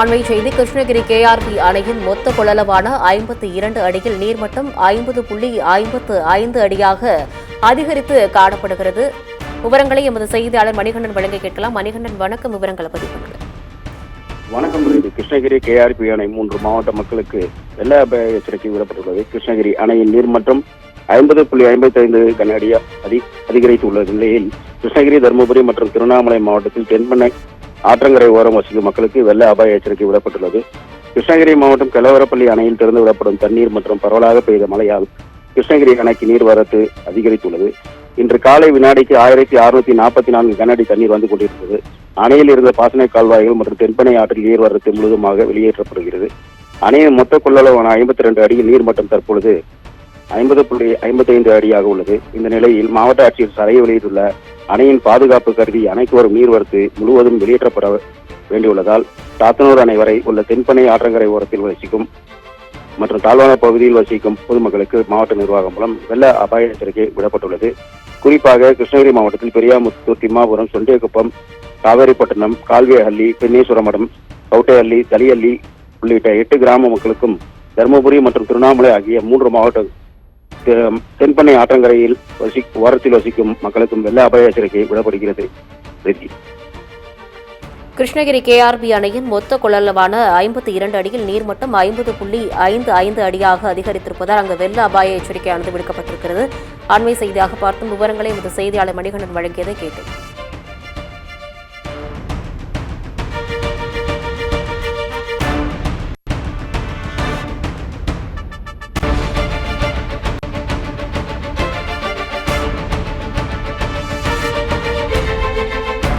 அண்மை செய்தி கிருஷ்ணகிரி கேஆர்பி அணையின் மொத்த கொள்ளளவான 52 அடியில் நீர்மட்டம் 50.55 அடியாக அதிகரித்து காணப்படுகிறது. விவரங்களை எமது செய்தியாளர் மணிகண்டன் வழங்க கேட்கலாம். மணிகண்டன், வணக்கம். விவரங்களை பதிவு பண்ணுங்க. வணக்கம். கிருஷ்ணகிரி கேஆர்பி அணை 3 மாவட்ட மக்களுக்கு வெள்ள அபாய எச்சரிக்கை விடப்பட்டுள்ளது. கிருஷ்ணகிரி அணையின் நீர்மட்டம் 50.55 கன அடி அதிகரித்துள்ள நிலையில் கிருஷ்ணகிரி, தருமபுரி மற்றும் திருவண்ணாமலை மாவட்டத்தில் தென்பெண்ணை ஆற்றங்கரை ஓரம் வசிக்கும் மக்களுக்கு வெள்ள அபாய எச்சரிக்கை விடப்பட்டுள்ளது. கிருஷ்ணகிரி மாவட்டம் கெலவரப்பள்ளி அணையில் திறந்து விடப்படும் தண்ணீர் மற்றும் பரவலாக பெய்த மழையால் கிருஷ்ணகிரி அணைக்கு நீர்வரத்து அதிகரித்துள்ளது. இன்று காலை வினாடிக்கு 1644 கன அடி தண்ணீர் வந்து கொண்டிருந்தது. அணையில் இருந்த பாசன கால்வாய்கள் மற்றும் தென்பெண்ணை ஆற்றில் நீர்வரத்து முழுவதுமாக வெளியேற்றப்படுகிறது. அணையின் மொத்த கொள்ளளவான 52 அடியில் நீர்மட்டம் தற்பொழுது 50.55 அடியாக உள்ளது. இந்த நிலையில் மாவட்ட ஆட்சியர் சரையை வெளியிட்டுள்ள அணையின் பாதுகாப்பு கருதி அணைக்கு வரும் நீர்வரத்து முழுவதும் வெளியேற்றப்பட வேண்டியுள்ளதால் சாத்தனூர் அணை வரை உள்ள தென்பெண்ணை ஆற்றங்கரை ஓரத்தில் வசிக்கும் மற்றும் தாழ்வான பகுதியில் வசிக்கும் பொதுமக்களுக்கு மாவட்ட நிர்வாகம் மூலம் வெள்ள அபாய எச்சரிக்கை விடப்பட்டுள்ளது. குறிப்பாக கிருஷ்ணகிரி மாவட்டத்தில் பெரியாமுத்தூர், திம்மாபுரம், சொண்டியகுப்பம், காவேரிப்பட்டினம், கால்வேஹள்ளி, பென்னேஸ்வரமடம், கவுட்டையள்ளி, தலியள்ளி உள்ளிட்ட 8 கிராம மக்களுக்கும், தருமபுரி மற்றும் திருவண்ணாமலை ஆகிய 3 மாவட்ட தென்பெண்ணை ஆற்றங்கரையில் ஓரத்தில் வசிக்கும் மக்களுக்கும் வெள்ள அபாய எச்சரிக்கை விடப்படுகிறது. கிருஷ்ணகிரி கேஆர்பி அணையின் மொத்த கொள்ளளவான 52 அடியில் நீர்மட்டம் 50.55 அடியாக அதிகரித்திருப்பதால் அங்கு வெள்ள அபாய எச்சரிக்கையானது விடுக்கப்பட்டிருக்கிறது. அண்மை செய்தியாக பார்த்தும் விவரங்களை எமது செய்தியாளர் மணிகண்டன் வழங்கியதை கேட்டோம்.